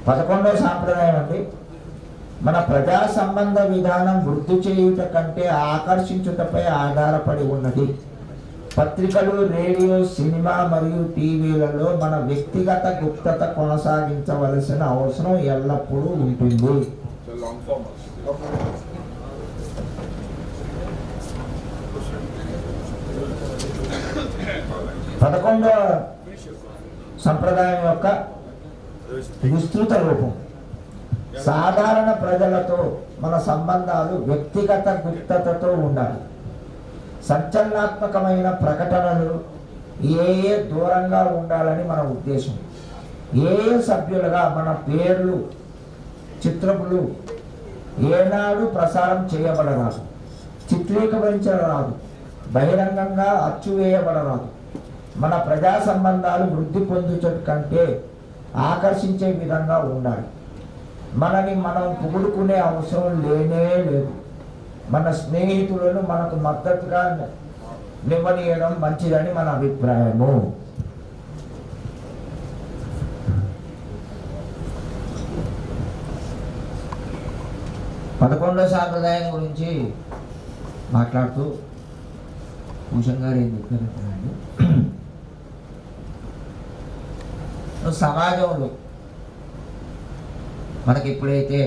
11వ సాంప్రదాయం అండి, మన ప్రజా సంబంధ విధానం వృద్ధి చేయుట కంటే ఆకర్షించుటపై ఆధారపడి ఉన్నది. పత్రికలు, రేడియో, సినిమా మరియు టీవీలలో మన వ్యక్తిగత గుప్తత కొనసాగించవలసిన అవసరం ఎల్లప్పుడూ ఉంటుంది. 11వ సంప్రదాయం యొక్క విస్తృత రూపం, సాధారణ ప్రజలతో మన సంబంధాలు వ్యక్తిగత గుప్తతతో ఉండాలి. సంచలనాత్మకమైన ప్రకటనలు ఏ దూరంగా ఉండాలని మన ఉద్దేశం. ఏ సభ్యులుగా మన పేర్లు, చిత్రములు ఏనాడు ప్రసారం చేయబడరాదు, చిత్రీకరించరాదు, బహిరంగంగా అచ్చువేయబడరాదు. మన ప్రజా సంబంధాలు వృద్ధి పొందుట కంటే ఆకర్షించే విధంగా ఉండాలి. మనని మనం పొగుడుకునే అవసరం లేనే లేదు. మన స్నేహితులను మనకు మద్దతుగా నివ్వనీయడం మంచిదని మన అభిప్రాయము. పదకొండవ సాంప్రదాయం గురించి మాట్లాడుతూ భూషణ్ గారు ఏం చెప్పారంటే, సమాజంలో మనకి ఎప్పుడైతే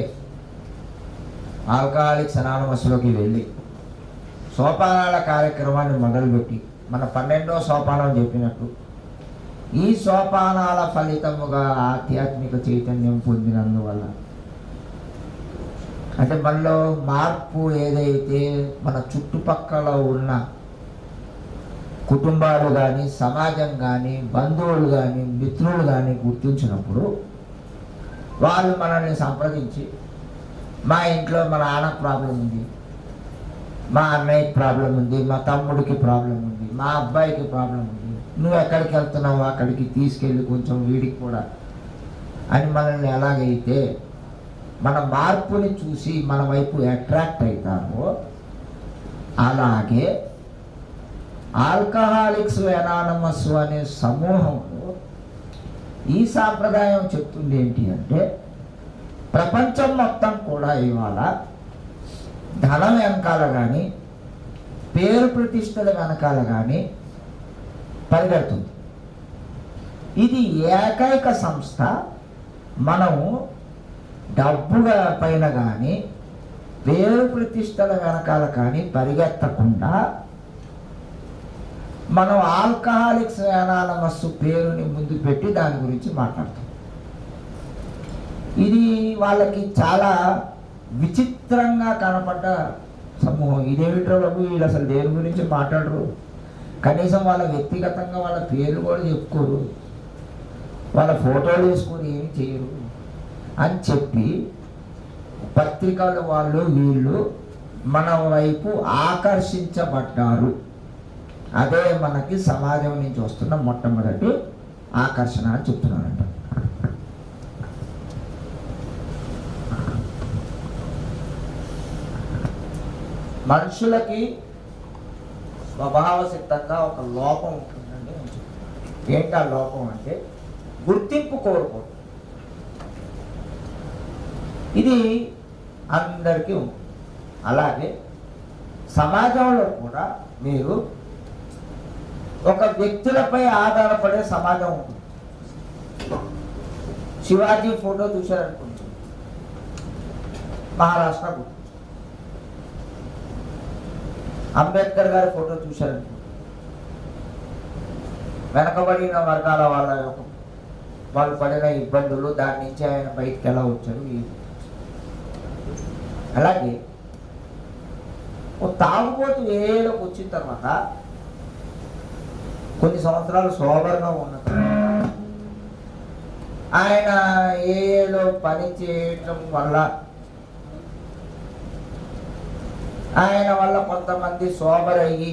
ఆల్కహాలిక్స్ అనానమస్లోకి వెళ్ళి సోపానాల కార్యక్రమాన్ని మొదలుపెట్టి మన 12వ సోపానం చెప్పినట్టు ఈ సోపానాల ఫలితముగా ఆధ్యాత్మిక చైతన్యం పొందినందువల్ల, అంటే మనలో మార్పు ఏదైతే మన చుట్టుపక్కల ఉన్న కుటుంబాలు కానీ, సమాజం కానీ, బంధువులు కానీ, మిత్రులు కానీ గుర్తించినప్పుడు వాళ్ళు మనల్ని సంప్రదించి, మా ఇంట్లో మా నాన్నకు ప్రాబ్లం ఉంది, మా అన్నయ్యకి ప్రాబ్లం ఉంది, మా తమ్ముడికి ప్రాబ్లం ఉంది, మా అబ్బాయికి ప్రాబ్లం ఉంది, నువ్వు ఎక్కడికి వెళ్తున్నావు అక్కడికి తీసుకెళ్ళి కొంచెం వీడికి కూడా అని మనల్ని ఎలాగైతే మన మార్పుని చూసి మన వైపు అట్రాక్ట్ అవుతామో, అలాగే ఆల్కహాలిక్స్ అనానమస్ అనే సమూహంలో ఈ సాంప్రదాయం చెప్తుంది ఏంటి అంటే, ప్రపంచం మొత్తం కూడా ఇవాళ ధనం వెనకాల కానీ, పేరు ప్రతిష్టల వెనకాల కానీ పరిగెడుతుంది. ఇది ఏకైక సంస్థ మనము డబ్బుగా పైన కానీ, పేరు ప్రతిష్టల వెనకాల కానీ పరిగెత్తకుండా మనం ఆల్కహాలిక్స్ అనానమస్ పేరుని ముందు పెట్టి దాని గురించి మాట్లాడతాం. ఇది వాళ్ళకి చాలా విచిత్రంగా కనపడ్డ సమూహం. ఇదేమిటో బాబు, వీళ్ళు అసలు దేని గురించి మాట్లాడరు, కనీసం వాళ్ళ వ్యక్తిగతంగా వాళ్ళ పేర్లు కూడా చెప్పుకోరు, వాళ్ళ ఫోటోలు వేసుకొని ఏమి చేయరు అని చెప్పి పత్రికలు వాళ్ళు వీళ్ళు మన వైపు ఆకర్షించబడ్డారు. అదే మనకి సమాజం నుంచి వస్తున్న మొట్టమొదటి ఆకర్షణ అని చెప్తున్నానంట. మనుషులకి స్వభావ సిద్ధంగా ఒక లోపం ఉంటుందండి. ఏంటి ఆ లోపం అంటే గుర్తింపు కోరుకోవడం. ఇది అందరికీ ఉంది. అలాగే సమాజంలో కూడా మీరు ఒక వ్యక్తులపై ఆధారపడే సమాజం ఉంటుంది. శివాజీ ఫోటో చూశారనుకుంటుంది, మహారాష్ట్ర గుర్తు. అంబేద్కర్ గారి ఫోటో చూశారనుకుంటుంది, వెనకబడిన వర్గాల వాళ్ళు పడిన ఇబ్బందులు, దాని నుంచి ఆయన బయటికి ఎలా వచ్చారు. అలాగే ఓ తాగుబోతు ఏలోకి వచ్చిన తర్వాత కొన్ని సంవత్సరాలు సోబర్గా ఉన్న ఆయన ఏలో పని చేయటం వల్ల ఆయన వల్ల కొంతమంది సోబర్ అయ్యి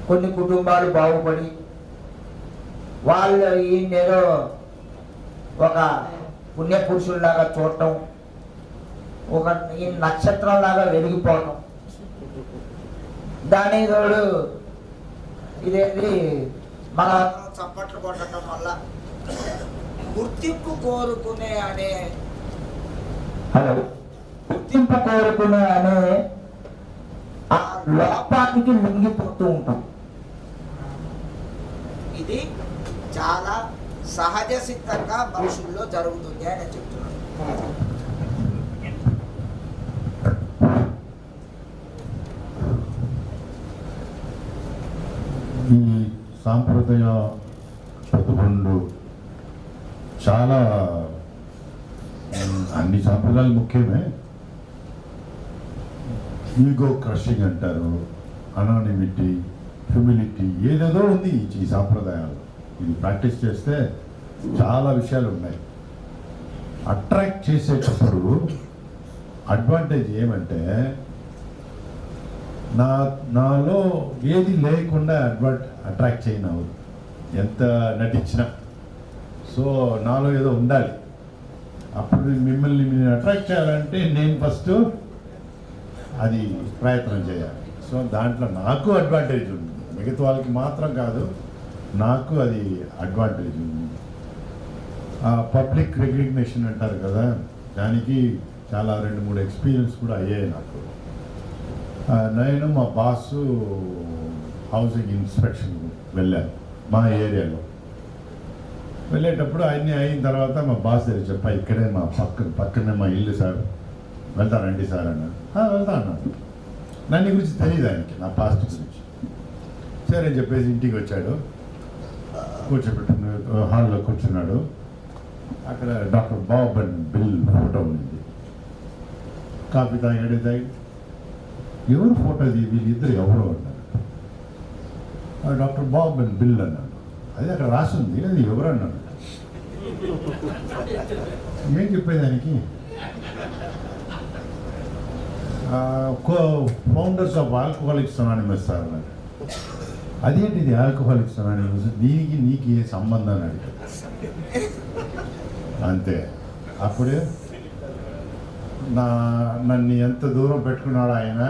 కొన్ని కుటుంబాలు బాగుపడి వాళ్ళు ఈయనేదో ఒక పుణ్యపురుషుల్లాగా చూడటం, ఒక ఈ నక్షత్రంలాగా వెలిగిపోవటం, దాని తోడు ఇదేంటి మన చప్పట్లు కొట్టడం వల్ల గుర్తింపు కోరుకునే అనే గుర్తింపు కోరుకునే అనే ఆ లోపానికి లొంగిపోతూ ఉంటాం. ఇది చాలా సహజ సిద్ధంగా మనుషుల్లో జరుగుతుంది అని నేను చెప్తున్నాను. ఈ సాంప్రదాయ 11 చాలా అన్ని సాంప్రదాయాలు ముఖ్యమే. ఈగో క్రషింగ్ అంటారు, అనానిమిటీ, హ్యూమిలిటీ, ఏదేదో ఉంది ఈ సాంప్రదాయాలు. ఇది ప్రాక్టీస్ చేస్తే చాలా విషయాలు ఉన్నాయి. అట్రాక్ట్ చేసేటప్పుడు అడ్వాంటేజ్ ఏమంటే నాలో ఏది లేకుండా అట్రాక్ట్ చేయను, ఎంత నటించినా. సో నాలో ఏదో ఉండాలి. అప్పుడు మిమ్మల్ని మీరు అట్రాక్ట్ చేయాలంటే నేను ఫస్ట్ అది ప్రయత్నం చేయాలి. సో దాంట్లో నాకు అడ్వాంటేజ్ ఉంది, మిగతా వాళ్ళకి మాత్రం కాదు, నాకు అది అడ్వాంటేజ్ ఉంది. పబ్లిక్ రికగ్నిషన్ అంటారు కదా, దానికి చాలా 2-3 ఎక్స్పీరియన్స్ కూడా అయ్యాయి నాకు. నేను మా బాసు హౌసింగ్ ఇన్స్పెక్షన్ వెళ్ళాను మా ఏరియాలో. వెళ్ళేటప్పుడు అన్నీ అయిన తర్వాత మా బాస్ దగ్గర చెప్పా, ఇక్కడే మా పక్కనే మా ఇల్లు సార్, వెళ్తానండి సార్ అన్నాడు. వెళ్తా అన్నాడు. నన్ను గురించి తెలియదు ఆయనకి, నా పాస్ట్ గురించి. సరే అని చెప్పేసి ఇంటికి వచ్చాడు, కూర్చోబెట్టుకున్నాడు, హాల్లో కూర్చున్నాడు. అక్కడ doctor Bob and bill photo ఉంది. కాఫీ తాగి ఎవరు ఫోటో అది, వీళ్ళిద్దరు ఎవరు అన్నారు. డాక్టర్ బాబ్ అండ్ బిల్ అన్నాడు. అది అక్కడ రాసింది, అది ఎవరు అన్నాడు. ఏం చెప్పేదానికి, founders of alcoholics anonymous sir అన్నాడు. అదేంటిది ఆల్కహాలిక్స్ అనానిమస్, దీనికి నీకు ఏ సంబంధం అని అడిగాడు. అంతే. అప్పుడే నన్ను ఎంత దూరం పెట్టుకున్నాడు ఆయన,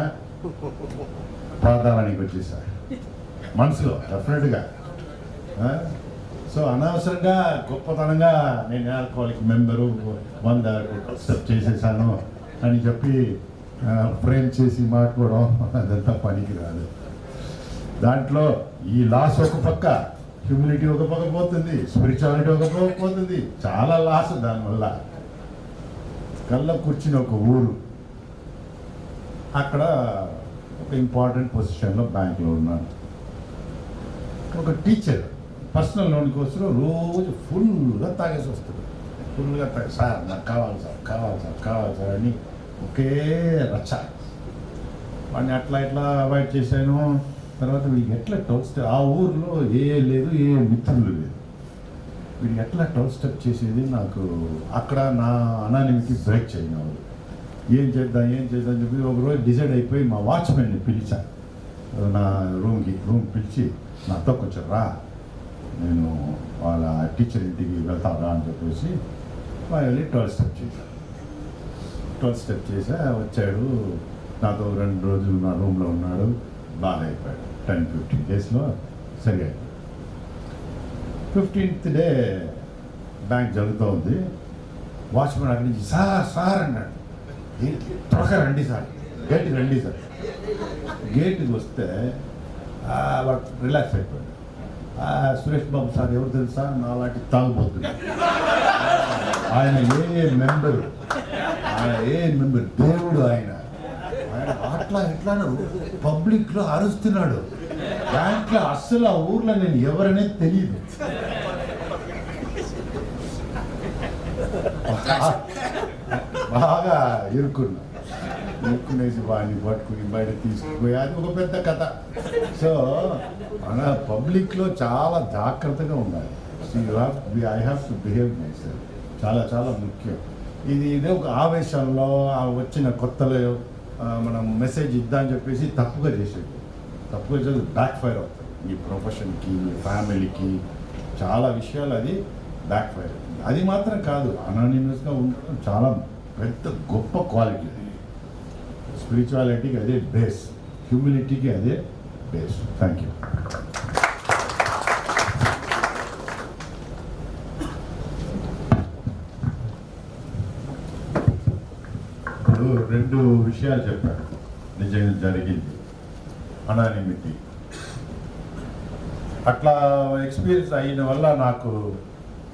పాతాళానికి వచ్చేసాడు మనసులో డెఫినెట్గా. సో అనవసరంగా గొప్పతనంగా నేను ఆల్కహాలిక్ మెంబరు 100 స్టెప్ చేసేసాను అని చెప్పి ఫ్రేమ్ చేసి మాట్లాడడం అదంతా పనికి రాదు. దాంట్లో ఈ లాస్ ఒక పక్క, హ్యూమిలిటీ ఒక పక్క పోతుంది, స్పిరిచువాలిటీ ఒక పక్క పోతుంది, చాలా లాస్. దానివల్ల కళ్ళ కూర్చుని ఒక ఊరు, అక్కడ ఒక ఇంపార్టెంట్ పొజిషన్లో బ్యాంక్లో ఉన్నాను. ఒక టీచర్ పర్సనల్ లోన్ కోసం రోజు ఫుల్గా తాగేసి వస్తుంది. ఫుల్గా సార్ నాకు కావాలి సార్, కావాలి సార్, కావాలి సార్ అని ఒకే రచ్చ. వాడిని అట్లా ఇట్లా అవాయిడ్ చేశాను. తర్వాత వీడికి ఎట్లా 12 స్టెప్, ఆ ఊర్లో ఏ లేదు, ఏ మిత్రులు లేదు, వీడికి ఎట్లా 12 స్టెప్ చేసేది నాకు. అక్కడ నా అనానిమిటీ బ్రేక్ చేయను. ఏం చేద్దాం చెప్పి ఒకరోజు డిసైడ్ అయిపోయి మా వాచ్మెన్ని పిలిచాను నా రూమ్ పిలిచి, నాతో కొంచెం రా, నేను వాళ్ళ టీచర్ ఇంటికి వెళ్తాను అని చెప్పేసి వెళ్ళి 12 స్టెప్ చేశాను. 12 స్టెప్ చేసా, వచ్చాడు. నాతో 2 రోజులు నా రూమ్లో ఉన్నాడు. బాగా అయిపోయాడు. 10-15 డేస్లో సరి అయిపోయాడు. 15th డే బ్యాంక్ జరుగుతూ ఉంది. వాచ్మెన్ అక్కడి నుంచి సార్ అన్నాడు. త్వరగా రండి సార్, గేట్కి రండి సార్. గేట్కి వస్తే రిలాక్స్ అయిపోయాడు. సురేష్ బాబు సార్ ఎవరు తెలుసా, నాలాంటి తాగుబోతుంది. ఆయన ఏ మెంబర్ దేవుడు. ఆయన అట్లా ఎట్లా పబ్లిక్లో అరుస్తున్నాడు. బ్యాంక్లో అస్సలు ఆ ఊర్లో నేను ఎవరనేది తెలియదు. బాగా ఇరుక్కునేసి వాడిని పట్టుకుని బయట తీసుకుపోయి అది ఒక పెద్ద కథ. సో మన పబ్లిక్లో చాలా జాగ్రత్తగా ఉండాలి. I have to behave my self. చాలా చాలా ముఖ్యం. ఇదే ఒక ఆవేశంలో వచ్చిన కొత్తలో మనం మెసేజ్ ఇద్దామని చెప్పేసి తప్పుగా చేసేది బ్యాక్ ఫైర్ అవుతుంది. మీ ప్రొఫెషన్కి, మీ ఫ్యామిలీకి చాలా విషయాలు అది బ్యాక్ ఫైర్ అవుతుంది. అది మాత్రం కాదు, అనానిమస్గా ఉండడం చాలా పెద్ద గొప్ప క్వాలిటీ. స్పిరిచువాలిటీకి అదే బేస్, హ్యూమిలిటీకి అదే బేస్. Thank you. చెప్పినప్పుడు 2 విషయాలు చెప్పాడు నిజంగా జరిగింది అనానిమిటీ. అట్లా ఎక్స్పీరియన్స్ అయిన వల్ల నాకు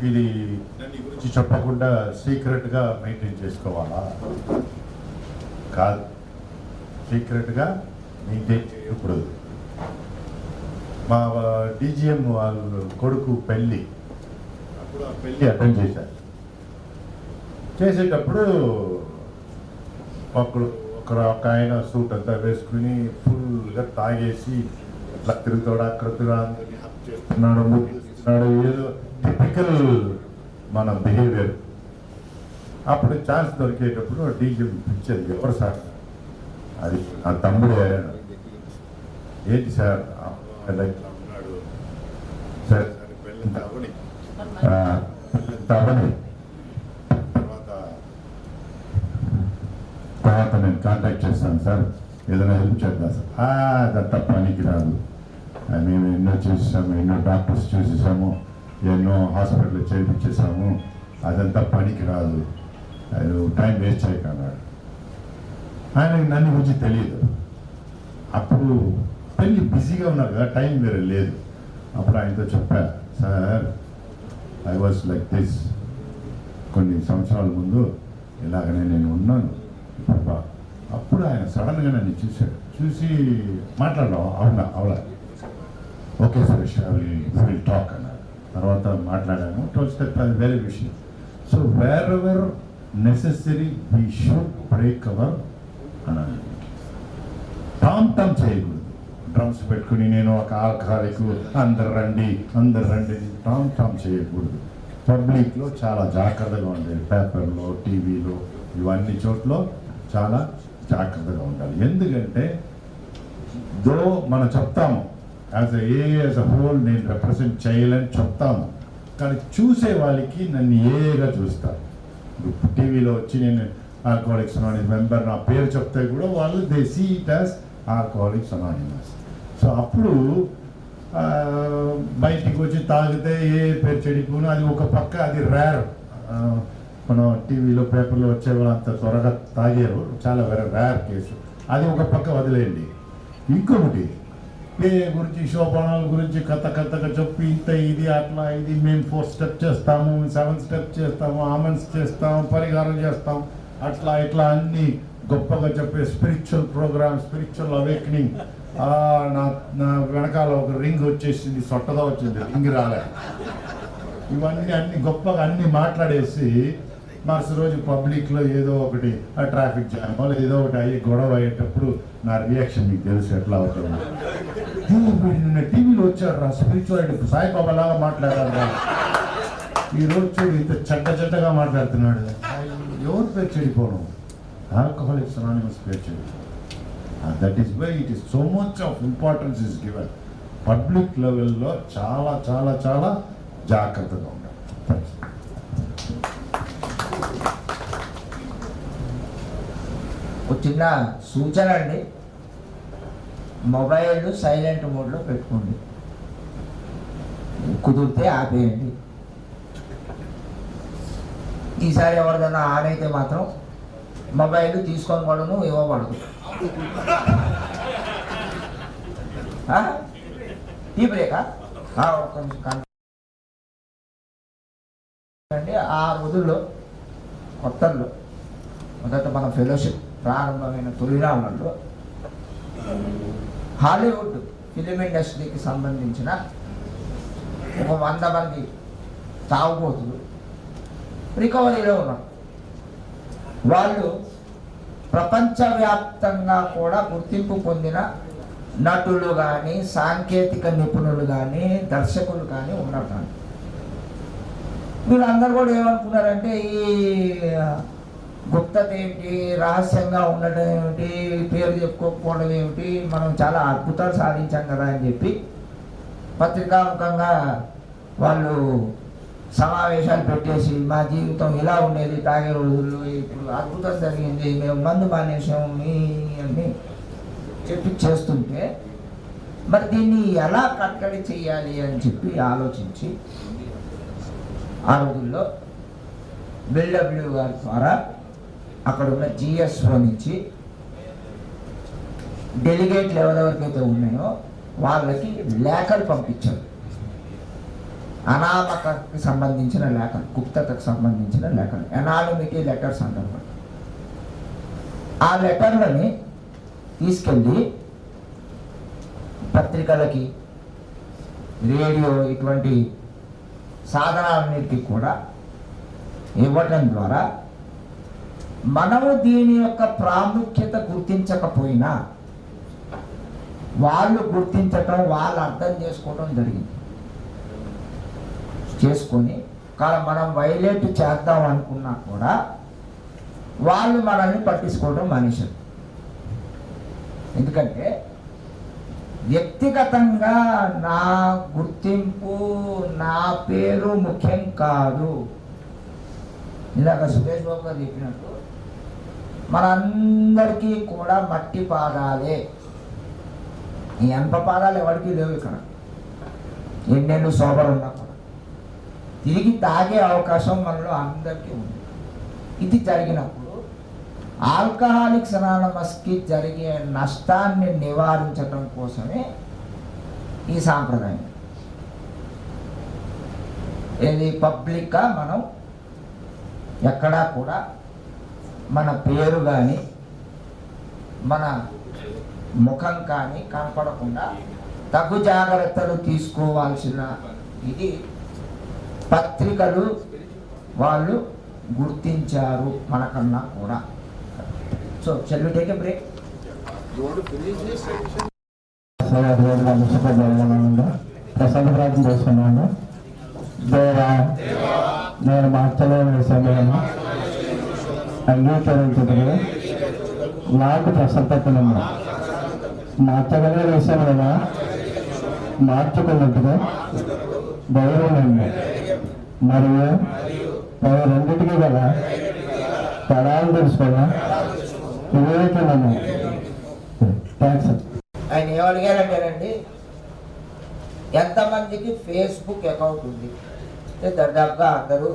ఇది దాని గురించి చెప్పకుండా సీక్రెట్గా మెయింటైన్ చేసుకోవాలా? కాదు, సీక్రెట్గా మెయింటైన్ చేయకూడదు. మా డీజీఎం వాళ్ళు కొడుకు పెళ్ళి, అప్పుడు ఆ పెళ్ళి అటెండ్ చేసేటప్పుడు ఒక ఆయన సూట్ అంతా వేసుకుని ఫుల్గా తాగేసి అట్లా తిరుగుతాడు, అక్కడ చేస్తున్నాడు, ముగిస్తున్నాడు, ఏదో టిపికల్ మన బిహేవియర్. అప్పుడు ఛాన్స్ దొరికేటప్పుడు డీజీ పిలిచేది, ఎవరు సార్? అది నా తమ్ముడే. ఏంటి సార్ ఉన్నాడు సార్, తవని తర్వాత నేను కాంటాక్ట్ చేస్తాను సార్, ఏదైనా హెల్ప్ చేద్దాం సార్. అదంతా పనికి రాదు, మేము ఎన్నో చేసేసాము, ఎన్నో డాక్టర్స్ చూసేసాము, ఎన్నో హాస్పిటల్ చేయించేసాము, అదంతా పనికి రాదు, టైం వేస్ట్ చేయకన్నాడు. ఆయనకి నన్ను గురించి తెలియదు. అప్పుడు పెళ్ళి బిజీగా ఉన్నారు కదా, టైం వేరే లేదు. అప్పుడు ఆయనతో చెప్పా, sir I was like this, కొన్ని సంవత్సరాల ముందు ఇలాగనే నేను ఉన్నాను. అప్పుడు ఆయన సడన్గా నన్ను చూశాడు, చూసి మాట్లాడడం అవునా అవలా, ఓకే సురేష్ విల్ టాక్ అన్నారు. తర్వాత మాట్లాడాను, 12 స్టెప్, అది వేరే విషయం. So where ever necessary we should break our అన్నాను. టామ్ చేయకూడదు, డ్రమ్స్ పెట్టుకుని నేను ఒక ఆల్కహాలిక్, అందరు రండి టామ్ చేయకూడదు. పబ్లిక్లో చాలా జాగ్రత్తగా ఉండేది, పేపర్లో, టీవీలో, ఇవన్నీ చోట్ల చాలా జాగ్రత్తగా ఉండాలి. ఎందుకంటే దో మనం చెప్తాము యాజ్ ఎ హోల్ నేను రిప్రజెంట్ చేయలేని చెప్తాము, కానీ చూసే వాళ్ళకి నన్ను ఏగా చూస్తారు. టీవీలో వచ్చి నేను ఆల్కహాలిక్స్ అనానిమస్ మెంబర్ నా పేరు చెప్తే కూడా వాళ్ళు they see it as Alcoholics Anonymous. So అప్పుడు బయటికి వచ్చి తాగితే ఏ పేరు చెడిపోను, అది ఒక పక్క, అది రేర్. మనం టీవీలో పేపర్లో వచ్చేవాళ్ళు అంత త్వరగా తాగారు, చాలా వెరీ రేర్ కేసు. అది ఒక పక్క వదిలేయండి. ఇంకొకటి గురించి, శోభనాల గురించి కథగా చెప్పి ఇంత ఇది అట్లా ఇది మేము 4 స్టెప్ చేస్తాము, 7 స్టెప్ చేస్తాము, ఆమెన్స్ చేస్తాము, పరిహారం చేస్తాం, అట్లా ఇట్లా అన్ని గొప్పగా చెప్పే స్పిరిచువల్ ప్రోగ్రామ్, స్పిరిచువల్ అవేకనింగ్. నా వెనకాల ఒక రింగ్ వచ్చేసింది, సొట్టగా వచ్చింది, రింగ్ రాలే. ఇవన్నీ అన్ని గొప్పగా అన్ని మాట్లాడేసి మరుసటి రోజు పబ్లిక్లో ఏదో ఒకటి ట్రాఫిక్ జామ్ వల్ల ఏదో ఒకటి అయ్యి గొడవ అయ్యేటప్పుడు నా రియాక్షన్ మీకు తెలుసు ఎట్లా అవుతుంది. నిన్న టీవీలో వచ్చాడు రా, స్పిరిచువాలిటీ సాయిబాబా లాగా మాట్లాడారు రా, ఈరోజు చూడు ఇంత చెడ్డగా మాట్లాడుతున్నాడు. ఎవరు పేరు చెడిపోవడం? ఆల్కహాలిక్స్ అనానిమస్ పేరు చెడిపోవడం. That is why it is so much of importance is given. Public లెవెల్లో చాలా చాలా చాలా జాగ్రత్తగా ఉండాలి. ఒక చిన్న సూచన అండి, మొబైల్ సైలెంట్ మోడ్లో పెట్టుకోండి, కుదిరితే ఆపేయండి. ఈసారి ఎవరిదైనా ఆన్ అయితే మాత్రం మొబైల్ తీసుకొని పడను, ఇవ్వబడదు. టీ బ్రేకా? అండి ఆ రోజుల్లో కొత్తల్లో మొదట మన ఫెలోషిప్ ప్రారంభమైన తొలినాళ్ళలో హాలీవుడ్ ఫిలిం ఇండస్ట్రీకి సంబంధించిన ఒక 100 మంది తాగుబోతులు రికవరీలో ఉన్నారు. వాళ్ళు ప్రపంచవ్యాప్తంగా కూడా గుర్తింపు పొందిన నటులు కానీ, సాంకేతిక నిపుణులు కానీ, దర్శకులు కానీ ఉన్నారు. వీళ్ళందరూ కూడా ఏమనుకున్నారంటే, ఈ గుప్తత ఏమిటి, రహస్యంగా ఉండడం ఏమిటి, పేరు చెప్పుకోకపోవడం ఏమిటి, మనం చాలా అద్భుతాలు సాధించాం కదా అని చెప్పి పత్రికాముఖంగా వాళ్ళు సమావేశాలు పెట్టేసి, మా జీవితం ఇలా ఉండేది తాగే రోజుల్లో, ఇప్పుడు అద్భుతం జరిగింది, మేము మందు మానేసాము అని చెప్పి చేస్తుంటే, మరి దీన్ని ఎలా కట్టడి చేయాలి అని చెప్పి ఆలోచించి ఆ రోజుల్లో బిల్డబ్ల్యూ గారి ద్వారా అక్కడ ఉన్న జిఎస్ఓ నుంచి డెలిగేట్లు ఎవరెవరికైతే ఉన్నాయో వాళ్ళకి లేఖలు పంపించారు. అనామకకి సంబంధించిన లేఖలు, గుప్తతకు సంబంధించిన లేఖలు, ఎనానిమిటీ లెటర్స్ అంటారు. ఆ లెటర్లని తీసుకెళ్ళి పత్రికలకి, రేడియో ఇటువంటి సాధనాలన్నిటికీ కూడా ఇవ్వటం ద్వారా మనము దీని యొక్క ప్రాముఖ్యత గుర్తించకపోయినా వాళ్ళు గుర్తించటం, వాళ్ళు అర్థం చేసుకోవటం జరిగింది. చేసుకొని కానీ మనం వైలేట్ చేద్దాం అనుకున్నా కూడా వాళ్ళు మనల్ని పట్టించుకోవడం మానేశారు. ఎందుకంటే వ్యక్తిగతంగా నా గుర్తింపు, నా పేరు ముఖ్యం కాదు. ఇలాగ సురేష్ బాబు గారు చెప్పినట్టు మనందరికీ కూడా మట్టి పాదాలే. ఈ ఎంప పాదాలు ఎవరికి లేవు ఇక్కడ. ఎన్నెళ్ళు సోబర్ ఉన్నా కూడా తిరిగి తాగే అవకాశం మనలో అందరికీ ఉంది. ఇది జరిగినప్పుడు ఆల్కహాలిక్స్ అనానమస్కి జరిగే నష్టాన్ని నివారించడం కోసమే ఈ సాంప్రదాయం. ఇది పబ్లిక్గా మనం ఎక్కడా కూడా మన పేరు కానీ మన ముఖం కానీ కనపడకుండా తగు జాగ్రత్తలు తీసుకోవాల్సిన ఇది పత్రికలు వాళ్ళు గుర్తించారు మనకన్నా కూడా. So shall we take a break? ప్రసాద ప్రార్థన చేసుకున్నాను. దేవా, నేను మార్చలేని విషయము అంగీకరించుటకు నాకు ప్రసన్నతను మార్చగలిగిన విషయంలో మార్చుకున్నట్టుగా ధైర్యం మరియు రెండింటికి గల తడాలు తెలుసుకోవడం వివేకము. థ్యాంక్స్. ఆయన ఏమడిగారంటేనండి, ఎంతమందికి ఫేస్బుక్ అకౌంట్ ఉంది? దాదాపుగా అందరూ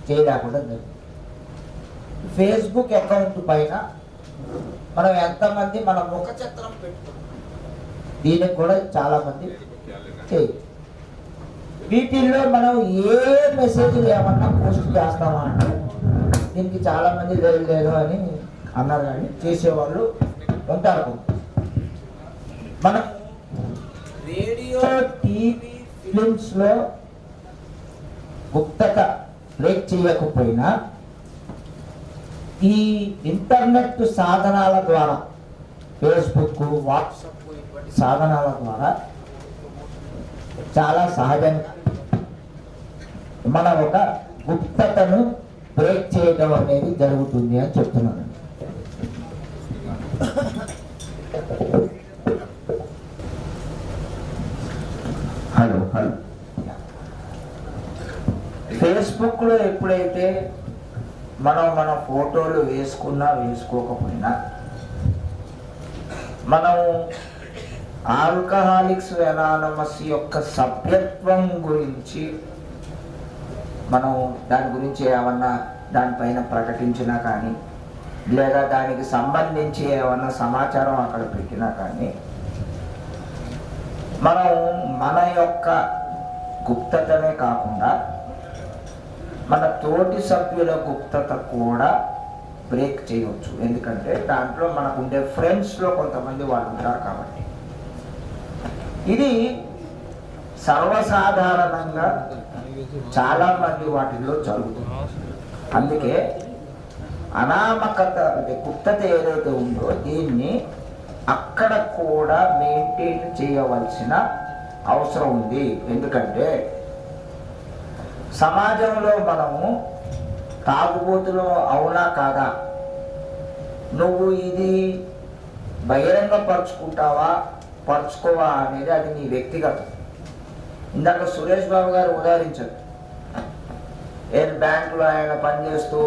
చేయలేకుండా జరిగింది. ఫేస్బుక్ అకౌంట్ పైన మనం ఎంతమంది మన ముఖ చిత్రం పెట్టుకుంటాం? దీనికి కూడా చాలామంది చేయి. వీటిల్లో మనం ఏ మెసేజ్లు ఏమన్నా పోస్ట్ చేస్తామా అంటే దీనికి చాలామంది లేదు అని అన్నారు, కానీ చేసేవాళ్ళు ఉంటారు. మనం రేడియో, టీవీ, ఫిలిమ్స్లో గుప్తత బ్రేక్ చేయకపోయినా ఈ ఇంటర్నెట్ సాధనాల ద్వారా, ఫేస్బుక్, వాట్సాప్ ఇటువంటి సాధనాల ద్వారా చాలా సహజంగా మన ఒక గుప్తతను బ్రేక్ చేయడం అనేది జరుగుతుంది అని చెప్తున్నాను. హలో హలో ఫేస్బుక్లో ఎప్పుడైతే మనం మన ఫోటోలు వేసుకున్నా వేసుకోకపోయినా మనం ఆల్కహాలిక్స్ అనానమస్ యొక్క సభ్యత్వం గురించి మనం దాని గురించి ఏమన్నా దానిపైన ప్రకటించినా కానీ, లేదా దానికి సంబంధించి ఏమన్నా సమాచారం అక్కడ పెట్టినా కానీ, మనం మన యొక్క గుప్తతనే కాకుండా మన తోటి సభ్యుల గుప్తత కూడా బ్రేక్ చేయవచ్చు. ఎందుకంటే దాంట్లో మనకు ఉండే ఫ్రెండ్స్లో కొంతమంది వాళ్ళు ఉంటారు కాబట్టి. ఇది సర్వసాధారణంగా చాలామంది వాటిల్లో జరుగుతుంది. అందుకే అనామకత అంటే గుప్తత ఏదైతే ఉందో దీన్ని అక్కడ కూడా మెయింటైన్ చేయవలసిన అవసరం ఉంది. ఎందుకంటే సమాజంలో మనము తాగుబోతులో అవునా కాదా, నువ్వు ఇది బహిరంగపరుచుకుంటావా పరుచుకోవా అనేది అది నీ వ్యక్తిగతం. ఇందాక సురేష్ బాబు గారు ఉదాహరించారు, బ్యాంకులో ఆయన పనిచేస్తూ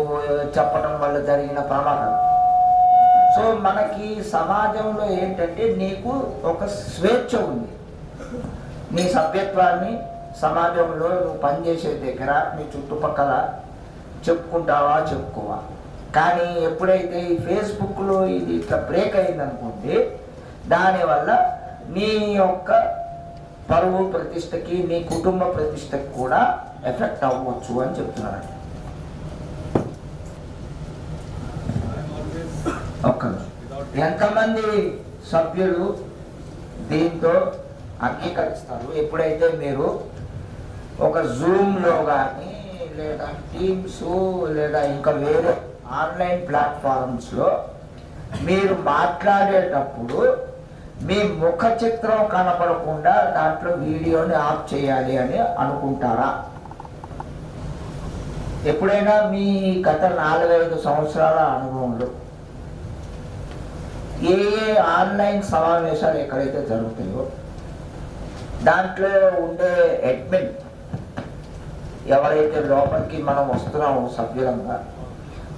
చెప్పడం వల్ల జరిగిన ప్రమాదం. సో మనకి సమాజంలో ఏంటంటే నీకు ఒక స్వేచ్ఛ ఉంది. నీ సభ్యత్వాన్ని సమాజంలో నువ్వు పనిచేసే దగ్గర నీ చుట్టుపక్కల చెప్పుకుంటావా చెప్పుకోవా. కానీ ఎప్పుడైతే ఈ ఫేస్బుక్లో ఇది ఇట్లా బ్రేక్ అయిందనుకోండి, దానివల్ల నీ యొక్క పరువు ప్రతిష్టకి, నీ కుటుంబ ప్రతిష్టకి కూడా ఎఫెక్ట్ అవ్వచ్చు అని చెప్తున్నారండి. ఒక్క ఎంతమంది సభ్యులు దీంతో అంగీకరిస్తారు? ఎప్పుడైతే మీరు ఒక జూమ్లో కానీ లేదా టీమ్స్ లేదా ఇంకా వేరే ఆన్లైన్ ప్లాట్ఫామ్స్లో మీరు మాట్లాడేటప్పుడు మీ ముఖ చిత్రం కనపడకుండా దాంట్లో వీడియోని ఆఫ్ చేయాలి అని అనుకుంటారా? ఎప్పుడైనా మీ గత 4-5 సంవత్సరాల అనుభవంలో ఏ ఆన్లైన్ సమావేశాలు ఎక్కడైతే జరుగుతాయో దాంట్లో ఉండే అడ్మిన్ ఎవరైతే లోపలికి మనం వస్తున్నామో సభ్యులంగా,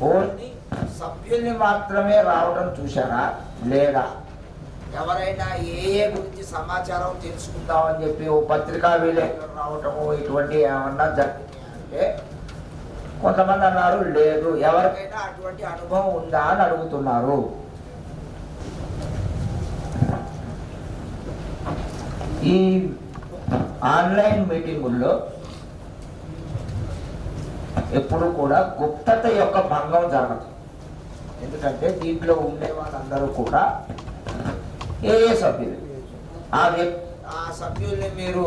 ఓన్లీ సభ్యుల్ని మాత్రమే రావడం చూసారా? లేదా ఎవరైనా ఏ గురించి సమాచారం తెలుసుకుందామని చెప్పి ఓ పత్రికా విలేకరులు రావటము ఇటువంటి ఏమన్నా జరిగింది అంటే కొంతమంది అన్నారు లేదు. ఎవరికైనా అటువంటి అనుభవం ఉందా అని అడుగుతున్నారు. ఈ ఆన్లైన్ మీటింగుల్లో ఎప్పుడు కూడా గుప్తత యొక్క భంగం జరగదు. ఎందుకంటే దీంట్లో ఉండే వాళ్ళందరూ కూడా ఏ సభ్యులు, ఆ సభ్యుల్ని మీరు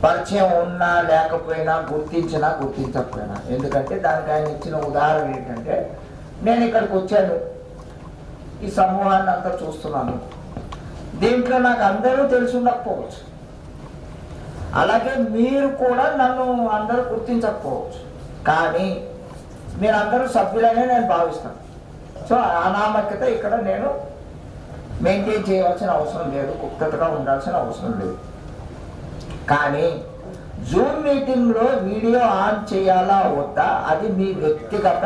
పరిచయం ఉన్నా లేకపోయినా, గుర్తించినా గుర్తించకపోయినా, ఎందుకంటే దానికి ఆయన ఇచ్చిన ఉదాహరణ ఏంటంటే, నేను ఇక్కడికి వచ్చాను, ఈ సమూహాన్ని అంతా చూస్తున్నాను, దీంట్లో నాకు అందరూ తెలిసి ఉండకపోవచ్చు, అలాగే మీరు కూడా నన్ను అందరూ గుర్తించకపోవచ్చు, కానీ మీరందరూ సభ్యులనే నేను భావిస్తాను. సో అనామక్యత ఇక్కడ నేను మెయింటైన్ చేయవలసిన అవసరం లేదు, గుప్తతగా ఉండాల్సిన అవసరం లేదు. కానీ జూమ్ మీటింగ్లో వీడియో ఆన్ చేయాలా వద్దా అది మీ వ్యక్తిగత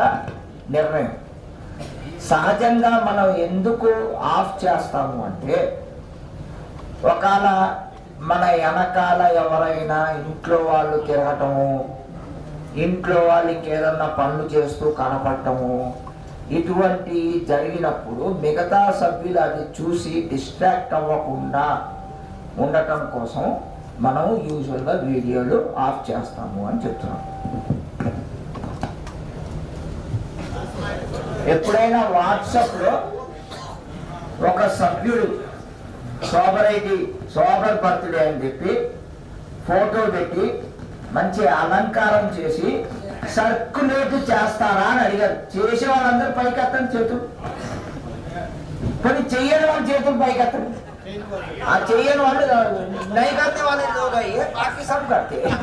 నిర్ణయం. సహజంగా మనం ఎందుకు ఆఫ్ చేస్తాము అంటే, ఒకవేళ మన వెనకాల ఎవరైనా ఇంట్లో వాళ్ళు తిరగటము, ఇంట్లో వాళ్ళు ఇంకేదన్నా పనులు చేస్తూ కనపడటము, ఇటువంటి జరిగినప్పుడు మిగతా సభ్యులు అది చూసి డిస్ట్రాక్ట్ అవ్వకుండా ఉండటం కోసం మనం యూజువల్గా వీడియోలు ఆఫ్ చేస్తాము అని చెప్తున్నాం. ఎప్పుడైనా వాట్సాప్లో ఒక సభ్యుడు సోబర్ బర్త్డే అని చెప్పి ఫోటో పెట్టి మంచి అలంకారం చేసి సర్క్యులేట్ చేస్తారా అని అడిగారు. చేసే వాళ్ళందరూ పైకెత్తండి చేతులు, కొన్ని చెయ్యని వాళ్ళ చేతులు పైకెత్తండి. ఆ చెయ్యని వాళ్ళు नहीं करने वाले लोग है ये, बाकी सब करते हैं.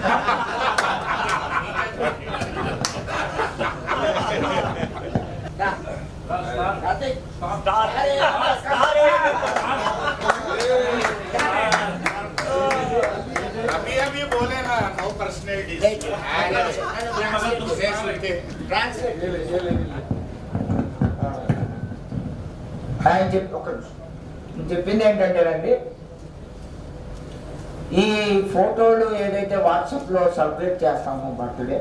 अभी बोले ना, नो पर्सनैलिटी. ఆయన చెప్పింది ఏంటంటేనండి, ఈ ఫోటోలు ఏదైతే వాట్సాప్లో సర్క్యులేట్ చేస్తామో బర్త్డే,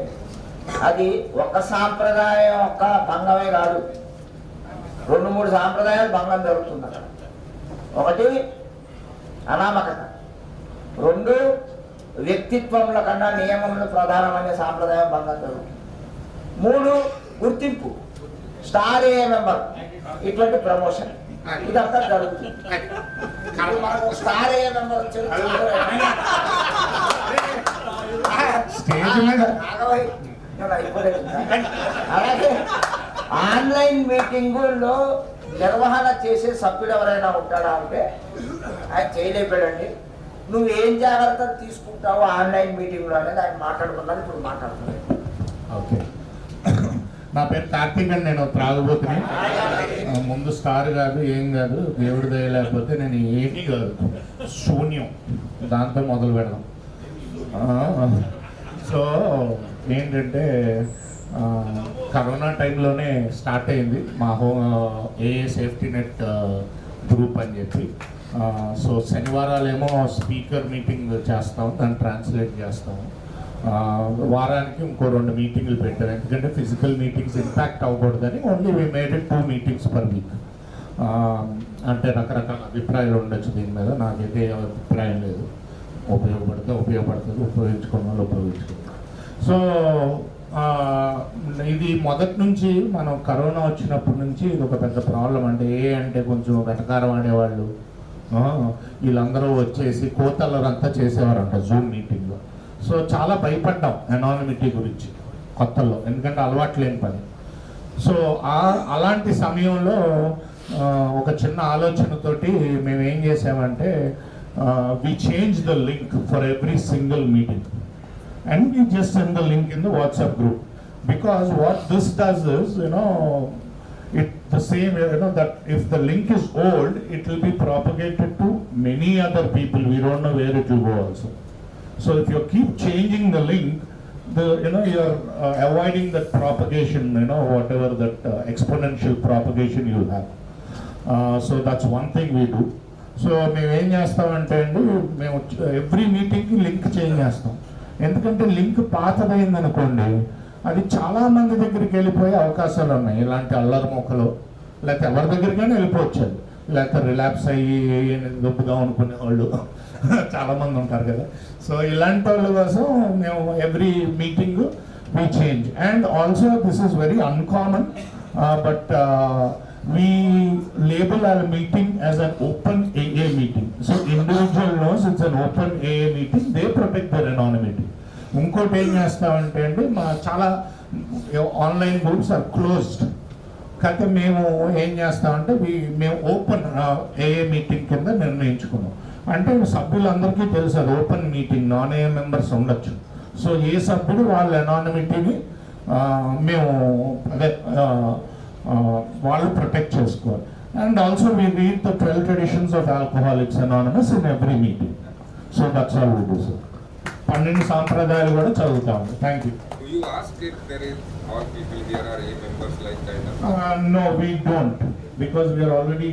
అది ఒక సాంప్రదాయం యొక్క భంగమే కాదు, 2-3 సాంప్రదాయాలు భంగం జరుగుతుంది అక్కడ. ఒకటి అనామకత, 2 వ్యక్తిత్వంలో కన్నా నియమంలో ప్రధానమైన సాంప్రదాయం భంగం జరుగుతుంది, 3 గుర్తింపు, స్టార్ ఏ మెంబర్, ఇటువంటి ప్రమోషన్, ఇదంతా జరుగుతుంది. మనకు స్టార్ ఏ మెంబర్ వచ్చారు అలాగే ఆన్లైన్ మీటింగుల్లో నిర్వహణ చేసే సభ్యుడు ఎవరైనా ఉంటాడా అంటే ఆయన చేయలేపాడండి. నువ్వు ఏం జాగ్రత్తలు తీసుకుంటావు ఆన్లైన్ మీటింగ్లో అనేది ఆయన మాట్లాడుకున్నది ఇప్పుడు మాట్లాడుతున్నాను. ఓకే, నా పేరు కార్తీక్ అండి, నేను త్రాగుబోతుని. ముందు స్టార్ కాదు, ఏం కాదు, దేవుడి దయ లేకపోతే నేను ఏమీ కాదు, శూన్యం. దాంతో మొదలు పెడదాం. సో ఏంటంటే కరోనా టైంలోనే స్టార్ట్ అయింది మా ఏ సేఫ్టీ నెట్ గ్రూప్ అని చెప్పి. సో శనివారాలేమో స్పీకర్ మీటింగ్ చేస్తాం, దాన్ని ట్రాన్స్లేట్ చేస్తాము. వారానికి ఇంకో 2 మీటింగ్లు పెట్టారు. ఎందుకంటే ఫిజికల్ మీటింగ్స్ ఇంపాక్ట్ అవ్వకూడదని only we made it 2 meetings per week. అంటే రకరకాల అభిప్రాయాలు ఉండొచ్చు దీని మీద, నాకైతే అభిప్రాయం లేదు. ఉపయోగపడుతుంది, ఉపయోగించుకున్న వాళ్ళు ఉపయోగించుకుంటారు. సో ఇది మొదటి నుంచి మనం కరోనా వచ్చినప్పటి నుంచి ఇది ఒక పెద్ద ప్రాబ్లం. అంటే కొంచెం వెటకారం ఆడేవాళ్ళు, వీళ్ళందరూ వచ్చేసి కోతలరంతా చేసేవారంట జూమ్ మీటింగ్లో. సో చాలా భయపడ్డాం ఎనానిమిటీ గురించి కొత్తల్లో, ఎందుకంటే అలవాటు లేని పని. సో అలాంటి సమయంలో ఒక చిన్న ఆలోచనతోటి మేము ఏం చేసామంటే we changed the link for every single meeting and we just send the link in the WhatsApp group, because what this does is, it the same, that if the link is old, it will be propagated to many other people. We don't know where it will go also. So if you keep changing the link, you're avoiding that propagation, whatever that exponential propagation you have. So that's one thing we do. So మేము ఏం చేస్తామంటే అండి, మేము every మీటింగ్కి link change చేస్తాం. ఎందుకంటే link పాతదైంది అనుకోండి, అది చాలామంది దగ్గరికి వెళ్ళిపోయే అవకాశాలు ఉన్నాయి. ఇలాంటి అల్లరి మొక్కలు లేకపోతే ఎవరి దగ్గరికైనా వెళ్ళిపోవచ్చు, లేకపోతే రిలాప్స్ అయ్యి గొప్పగా అనుకునే వాళ్ళు చాలామంది ఉంటారు కదా. సో ఇలాంటి వాళ్ళ కోసం మేము every meeting we change. And also this is very uncommon, but we label our meeting as an open AA meeting. So individual knows it's an open AA meeting. They protect their anonymity. ఇంకోటి ఏం చేస్తామంటే అండి, మా చాలా online groups are closed. కాకపోతే మేము ఏం చేస్తామంటే మేము ఓపెన్ AA మీటింగ్ కింద నిర్ణయించుకున్నాం. అంటే సభ్యులందరికీ తెలుసు అది open meeting, non AA members ఉండొచ్చు. సో ఏ సభ్యుడు వాళ్ళ అనానిమిటీని మేము వాళ్ళు ప్రొటెక్ట్ చేసుకోవాలి. And also we read the 12 traditions of Alcoholics Anonymous in every meeting. So that's all we do sir. 12 సాంప్రదాయాలు కూడా చదువుతాము. Thank you. Do you ask if there is all people here are A members like that? No, we don't, because we are already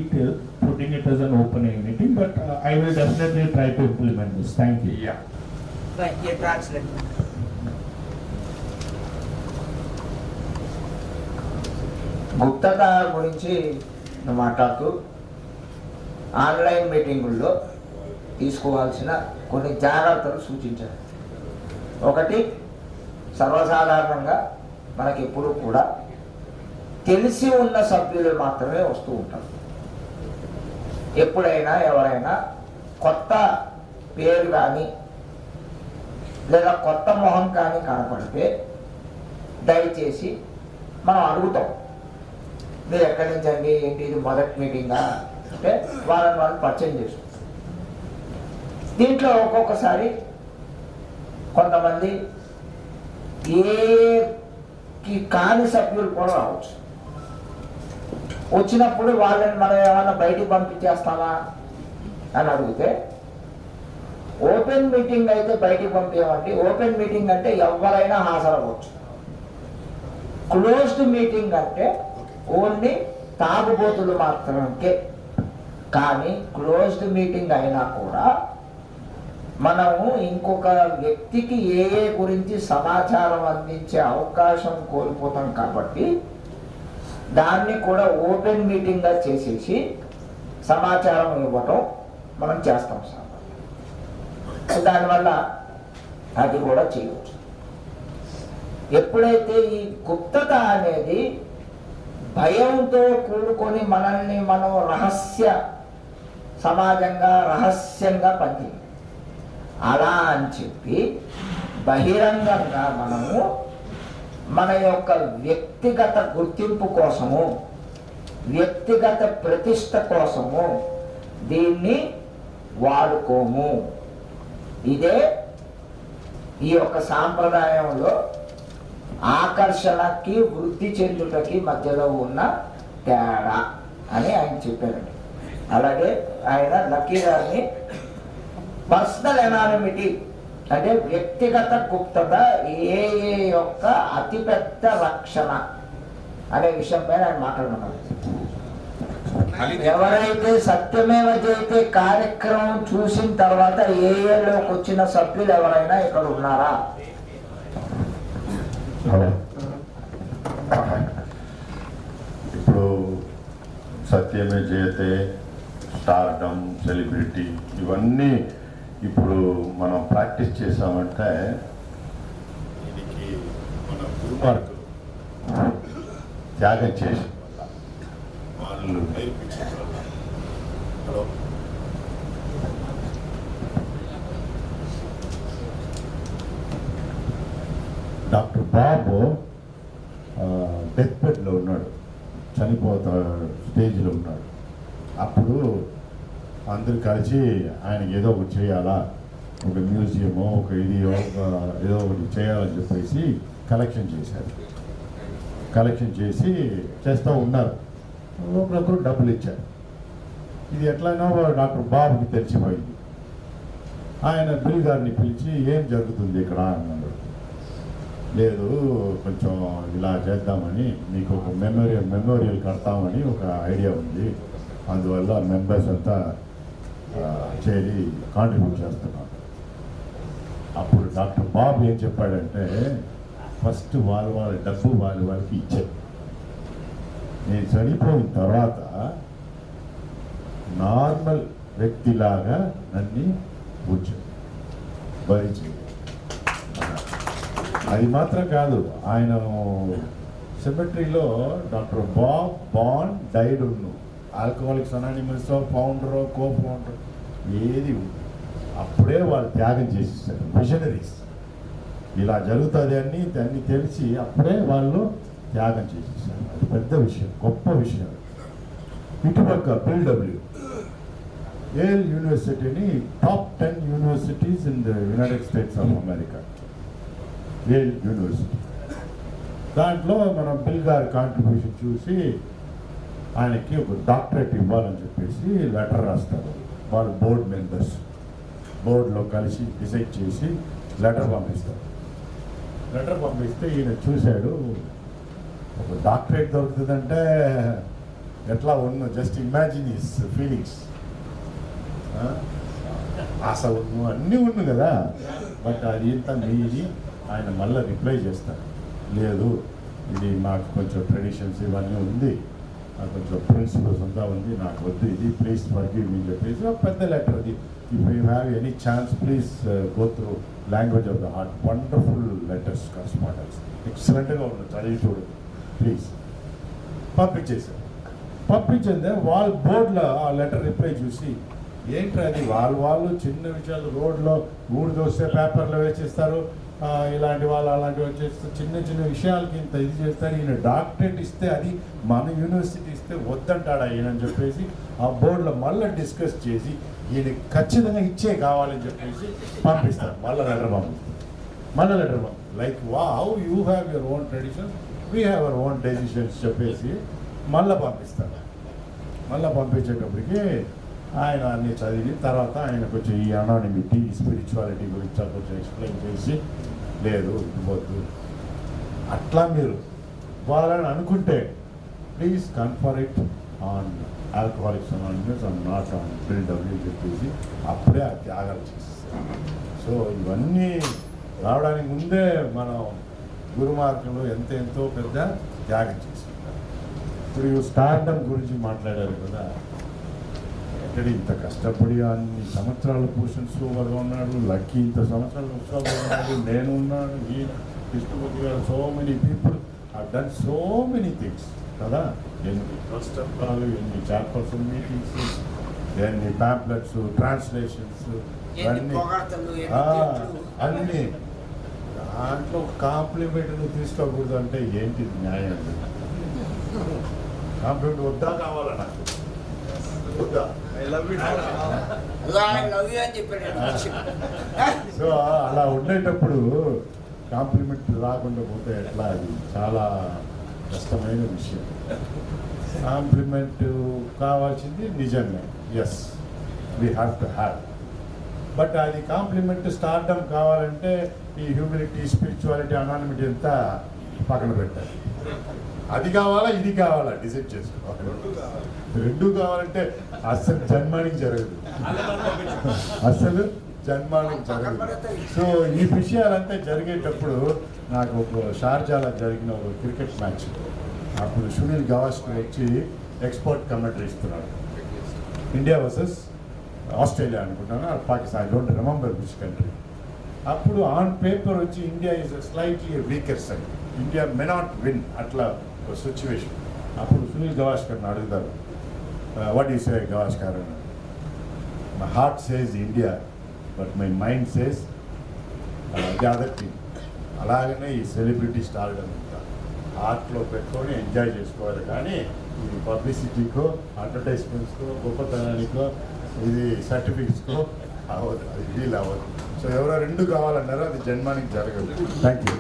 putting it as an open A meeting, but I will definitely try to implement this. Thank you. Yeah. Right, yeah, translate. గుప్తత గురించి మాట్లాడుతూ online మీటింగుల్లో తీసుకోవాల్సిన కొన్ని జాగ్రత్తలు సూచించారు. ఒకటి, సర్వసాధారణంగా మనకి ఎప్పుడు కూడా తెలిసి ఉన్న సభ్యులు మాత్రమే వస్తూ ఉంటారు. ఎప్పుడైనా ఎవరైనా కొత్త పేరు కానీ లేదా కొత్త మొహం కానీ కనపడితే దయచేసి మనం అడుగుతాం, మీరు ఎక్కడి నుంచి అండి, ఏంటి ఇది మొదటి మీటింగా అంటే వాళ్ళని పరిచయం చేసుకుంటాం. దీంట్లో ఒక్కొక్కసారి కొంతమంది ఏకి కాని సభ్యులు కూడా రావచ్చు. వచ్చినప్పుడు వాళ్ళని మనం ఏమన్నా బయటికి పంపించేస్తామా అని అడిగితే, ఓపెన్ మీటింగ్ అయితే బయటికి పంపించమండి. ఓపెన్ మీటింగ్ అంటే ఎవరైనా హాజరవచ్చు. క్లోజ్డ్ మీటింగ్ అంటే ఓన్లీ తాగుబోతులు మాత్రమే. కానీ క్లోజ్డ్ మీటింగ్ అయినా కూడా మనము ఇంకొక వ్యక్తికి ఏ గురించి సమాచారం అందించే అవకాశం కోల్పోతాం. కాబట్టి దాన్ని కూడా ఓపెన్ మీటింగ్గా చేసేసి సమాచారం ఇవ్వటం మనం చేస్తాం సార్. దానివల్ల అది కూడా చేయవచ్చు. ఎప్పుడైతే ఈ గుప్తత అనేది భయంతో కూడుకొని మనల్ని మనం రహస్య సమాజంగా రహస్యంగా పనిచేయాలి. అలా అని చెప్పి బహిరంగంగా మనము మన యొక్క వ్యక్తిగత గుర్తింపు కోసము, వ్యక్తిగత ప్రతిష్ట కోసము దీన్ని వాడుకోము. ఇదే ఈ యొక్క సాంప్రదాయంలో ఆకర్షణకి వృద్ధి చెందుటకి మధ్యలో ఉన్న తేడా అని ఆయన చెప్పారండి. అలాగే ఆయన లక్కీ గారిని పర్సనల్ ఎనానిమిటీ అంటే వ్యక్తిగత గుప్తత ఏ యొక్క అతిపెద్ద రక్షణ అనే విషయం పైన ఆయన మాట్లాడుతున్నారు. ఎవరైతే సత్యమేవ జయతే కార్యక్రమం చూసిన తర్వాత ఏఏలోకి వచ్చిన సభ్యులు ఎవరైనా ఇక్కడ ఉన్నారా హలో. ఇప్పుడు సత్యమే జయతే, స్టార్డమ్, సెలబ్రిటీ ఇవన్నీ ఇప్పుడు మనం ప్రాక్టీస్ చేసామంటే దీనికి మన గురుమార్గులు త్యాగం చేసిన వల్ల, వాళ్ళు నేర్పించిన వల్ల. హలో. డాక్టర్ బాబు డెత్ బెడ్లో ఉన్నాడు, చనిపోతా స్టేజ్లో ఉన్నాడు. అప్పుడు అందరు కలిసి ఆయనకి ఏదో ఒకటి చేయాలా, ఒక మ్యూజియమో ఒక ఏదో ఒకటి చేయాలని చెప్పేసి కలెక్షన్ చేశారు. కలెక్షన్ చేసి చేస్తూ ఉన్నారు. ఒకరొకరు డబ్బులు ఇచ్చారు. ఇది ఎట్లయినా డాక్టర్ బాబుకి తెలిసిపోయింది. ఆయన బిల్ గారిని పిలిచి ఏం జరుగుతుంది ఇక్కడ అన్నాడు. లేదు, కొంచెం ఇలా చేద్దామని, మీకు ఒక మెమోరియల్ కడతామని ఒక ఐడియా ఉంది, అందువల్ల మెంబర్స్ అంతా చేరి కాంట్రిబ్యూట్ చేస్తున్నారు. అప్పుడు డాక్టర్ బాబు ఏం చెప్పాడంటే, ఫస్ట్ వాళ్ళ డబ్బు వాళ్ళకి ఇచ్చారు. నేను చనిపోయిన తర్వాత నార్మల్ వ్యక్తిలాగా నన్ను కూర్చొని భరించింది. అది మాత్రం కాదు, ఆయన సెమెట్రీలో డాక్టర్ బాబ్ బాండ్ డైడ్ ఉన్ను, ఆల్కహాలిక్స్ అనానిమస్ ఫౌండరో కో ఫౌండర్ ఏది ఉంది. అప్పుడే వాళ్ళు త్యాగం చేసేసారు. మిషనరీస్ ఇలా జరుగుతుంది అని దాన్ని తెలిసి అప్పుడే వాళ్ళు త్యాగం చేసేసారు. అది పెద్ద విషయం, గొప్ప విషయం. ఇటుపక్క పిల్డబ్ల్యూ ఏల్ యూనివర్సిటీని top 10 universities in the United States of America. Yale university, దాంట్లో మనం బిల్ గారి కాంట్రిబ్యూషన్ చూసి ఆయనకి ఒక డాక్టరేట్ ఇవ్వాలని చెప్పేసి లెటర్ రాస్తారు. వాళ్ళు బోర్డు మెంబర్స్ బోర్డులో కలిసి డిసైడ్ చేసి లెటర్ పంపిస్తారు. లెటర్ పంపిస్తే ఈయన చూశాడు, ఒక డాక్టరేట్ దొరుకుతుందంటే ఎట్లా ఉన్న, జస్ట్ ఇమాజిన్ హిస్ ఫీలింగ్స్. ఆశ ఉన్ను అన్నీ ఉన్ను కదా. బట్ అది ఇంత మీది ఆయన మళ్ళీ రిప్లై చేస్తారు, లేదు ఇది మాకు కొంచెం ట్రెడిషన్స్ ఇవన్నీ ఉంది, నాకు కొంచెం ప్రిన్సిపల్స్ అంతా ఉంది, నాకు వద్దు ఇది, ప్లీజ్ ఫర్గివ్ మీ చెప్పేసి ఒక పెద్ద లెటర్. అది if you have any chance please go through language of the heart, wonderful letters, correspondence ఎక్సలెంట్గా ఉంది, చదివి చూడు ప్లీజ్. పంపించేశారు. పంపించిందే వాళ్ళ బోర్డులో ఆ లెటర్ రిప్లై చూసి, ఏంటి అది వాళ్ళు చిన్న విషయాలు రోడ్లో ఊరు దోస్తే పేపర్లో వేసేస్తారు, ఇలాంటి వాళ్ళు అలాంటివి వచ్చేస్తే చిన్న చిన్న విషయాలకి ఇంత ఇది చేస్తారు, ఈయన డాక్టరేట్ ఇస్తే అది మన యూనివర్సిటీ ఇస్తే వద్దంటాడా ఈయన అని చెప్పేసి ఆ బోర్డులో మళ్ళీ డిస్కస్ చేసి ఈయన ఖచ్చితంగా ఇచ్చే కావాలని చెప్పేసి పంపిస్తారు. మళ్ళీ లెటర్ పంపిస్తారు. Like how you have your own traditions, we have our own decisions చెప్పేసి మళ్ళీ పంపిస్తారు. మళ్ళీ పంపించేటప్పటికి ఆయన అన్ని చదివి తర్వాత ఆయన కొంచెం ఈ అనానిమిటీ, స్పిరిచువాలిటీ గురించి కొంచెం ఎక్స్ప్లెయిన్ చేసి, లేదు ఇవ్వద్దు అట్లా మీరు వాళ్ళని అనుకుంటే please confer it on Alcoholics Anonymous and not on పిల్డబ్ల్యూ చెప్పేసి అప్పుడే ఆ త్యాగాలు చేసేస్తారు. సో ఇవన్నీ రావడానికి ముందే మనం గురుమార్గంలో ఎంతో పెద్ద త్యాగం చేస్తుంటారు. ఇప్పుడు ఈ స్టార్డమ్ గురించి మాట్లాడారు కదా, ఇక్కడ ఇంత కష్టపడి అన్ని సంవత్సరాల పోషన్స్ సూపర్గా ఉన్నాడు, లక్కీ ఇంత సంవత్సరాల ఉత్సవంగా ఉన్నాడు, నేను ఉన్నాను, ఈయన కృష్ణమూర్తి గారు, so many people have done so many things కదా. ఎన్ని ప్రస్తుతాలు, ఎన్ని చైర్పర్సన్ మీటింగ్స్, ఎన్ని ప్యాంప్లెట్స్, ట్రాన్స్లేషన్స్, అన్నీ దాంట్లో కాంప్లిమెంట్ నువ్వు తీసుకోకూడదు అంటే ఏంటి న్యాయం? కాంప్లిమెంట్ వద్దా కావాలా నాకు? వద్దా? సో అలా ఉండేటప్పుడు కాంప్లిమెంట్ రాకుండా పోతే ఎట్లా? అది చాలా కష్టమైన విషయం. కాంప్లిమెంట్ కావాల్సింది నిజంగా, yes we have to have. But అది కాంప్లిమెంట్ స్టార్డమ్ కావాలంటే ఈ హ్యూమిలిటీ, స్పిరిచువాలిటీ, అనానిమిటీ అంతా పక్కన పెట్టాలి. అది కావాలా ఇది కావాలా డిసైడ్ చేసుకోవాలి. రెండు కావాలంటే అస్సలు జన్మానికి జరగదు, అస్సలు జన్మానికి జరగదు. సో ఈ విషయాలంతా జరిగేటప్పుడు నాకు ఒక షార్జాలో జరిగిన ఒక క్రికెట్ మ్యాచ్, అప్పుడు సునీల్ గవాస్కర్ వచ్చి ఎక్స్పర్ట్ కమెంటరీ ఇస్తున్నాడు. ఇండియా వర్సెస్ ఆస్ట్రేలియా అనుకుంటాను, Pakistan, I don't remember which country. అప్పుడు ఆన్ పేపర్ వచ్చి India is slightly weaker side, India may not win, అట్లా సిచ్యువేషన్. అప్పుడు సునీల్ గవాస్కర్ని అడుగుతారు, వాట్ ఈస్ సే గవాస్కర్ అని. My heart says India but my mind says the other thing. అలాగనే ఈ celebrity stardom హార్ట్లో పెట్టుకొని ఎంజాయ్ చేసుకోవాలి, కానీ ఇది పబ్లిసిటీకో అడ్వర్టైజ్మెంట్స్కో గొప్పతనానికో ఇది సర్టిఫికెట్స్కో అవ్వదు, అది వీలు అవ్వదు. సో ఎవరో రెండు కావాలన్నారో అది జన్మానికి జరగదు. Thank you.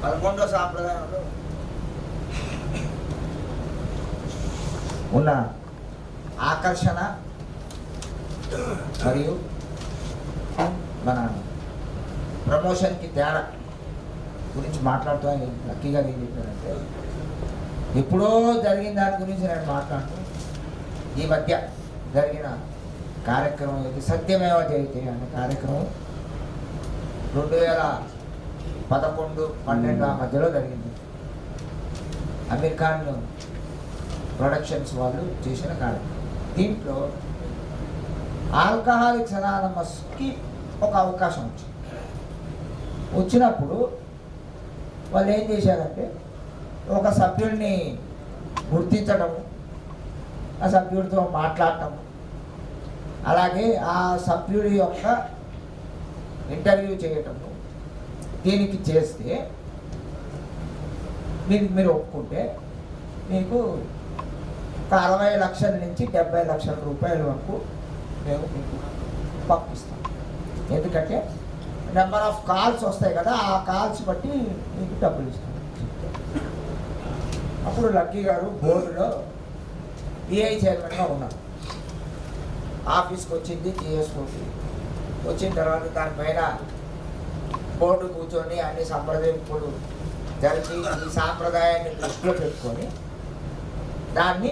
11వ సాంప్రదాయంలో ఉన్న ఆకర్షణ మరియు మన ప్రమోషన్కి తేడా గురించి మాట్లాడుతూ లక్కీ గారు ఏం చెప్పారంటే, ఎప్పుడో జరిగిన దాని గురించి నేను మాట్లాడుతూ ఈ మధ్య జరిగిన కార్యక్రమం ఇది సత్యమేవ జయతే అనే కార్యక్రమం 2011-12 ఆ మధ్యలో జరిగింది. అమెరికన్ ప్రొడక్షన్స్ వాళ్ళు చేసిన కార్యక్రమం. దీంట్లో ఆల్కహాలిక్స్ అనానమస్కి ఒక అవకాశం వచ్చినప్పుడు వాళ్ళు ఏం చేశారంటే, ఒక సభ్యుడిని గుర్తించడము, ఆ సభ్యుడితో మాట్లాడటం, అలాగే ఆ సభ్యుడి యొక్క ఇంటర్వ్యూ చేయటము, దీనికి చేస్తే మీరు ఒప్పుకుంటే మీకు ఒక 60 లక్షల నుంచి 70 లక్షల రూపాయల వరకు మేము మీకు పంపిస్తాం. ఎందుకంటే నెంబర్ ఆఫ్ కాల్స్ వస్తాయి కదా, ఆ కాల్స్ బట్టి మీకు డబ్బులు ఇస్తాం. అప్పుడు లక్కీ గారు బోర్డులో పిఐ చైర్మన్గా ఉన్నారు. ఆఫీస్కి వచ్చింది జిఎస్ఓకి. వచ్చిన తర్వాత దానిపైన బోర్డు కూర్చొని అన్ని సంప్రదింపులు జరిపి ఈ సాంప్రదాయాన్ని దృష్టిలో పెట్టుకొని దాన్ని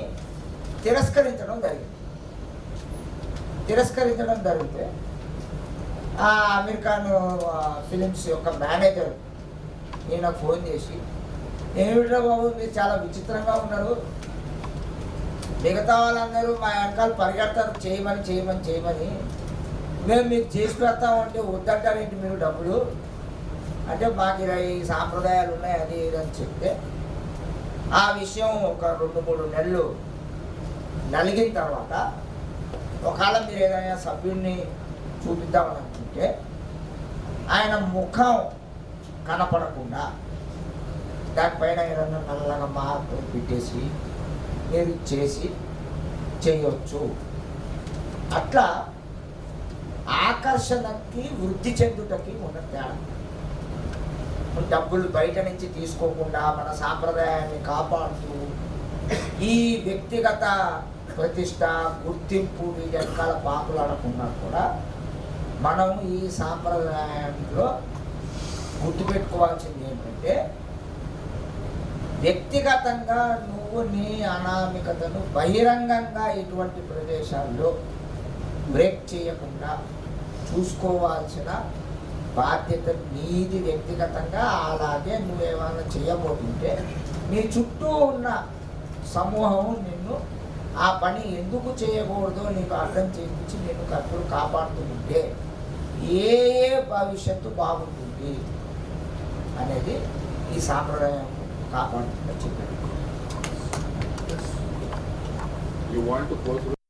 తిరస్కరించడం జరిగితే ఆ అమెరికన్ ఫిలిమ్స్ యొక్క మేనేజర్ నేను ఫోన్ చేసి, ఏమిటో బాబు మీరు చాలా విచిత్రంగా ఉన్నారు, మిగతా వాళ్ళందరూ మా వెనకాల పరిగెడతారు చేయమని, మేము మీకు చేసి పెడతామంటే వద్దంటారేంటి మీరు డబ్బులు అంటే, మాకు ఇలా ఈ సాంప్రదాయాలు ఉన్నాయి అది ఇది అని చెప్తే, ఆ విషయం ఒక 2-3 నెలలు నలిగిన తర్వాత ఒకవేళ మీరు ఏదైనా సభ్యుడిని చూపిద్దామని అనుకుంటే ఆయన ముఖం కనపడకుండా దానిపైన ఏదైనా నల్లగా మార్పులు పెట్టేసి మీరు చేయొచ్చు. అట్లా ఆకర్షణకి వృద్ధి చెందుటకి ఉన్న తేడా. డబ్బులు బయట నుంచి తీసుకోకుండా మన సాంప్రదాయాన్ని కాపాడుతూ ఈ వ్యక్తిగత ప్రతిష్ట గుర్తింపు వీటి వెనకాల పాకులాడకుండా కూడా మనం ఈ సాంప్రదాయంలో గుర్తుపెట్టుకోవాల్సింది ఏంటంటే, వ్యక్తిగతంగా నువ్వు నీ అనామికతను బహిరంగంగా ఇటువంటి ప్రదేశాల్లో బ్రేక్ చేయకుండా చూసుకోవాల్సిన బాధ్యత నీది వ్యక్తిగతంగా. అలాగే నువ్వేమైనా చేయబోతుంటే నీ చుట్టూ ఉన్న సమూహం నిన్ను ఆ పని ఎందుకు చేయకూడదో నీకు అర్థం చేయించి నిన్ను కట్టులు కాపాడుతూ ఉంటే ఏ భవిష్యత్తు బాగుంటుంది అనేది ఈ సాంప్రదాయం కాపాడుతుందని చెప్పారు. You want to go through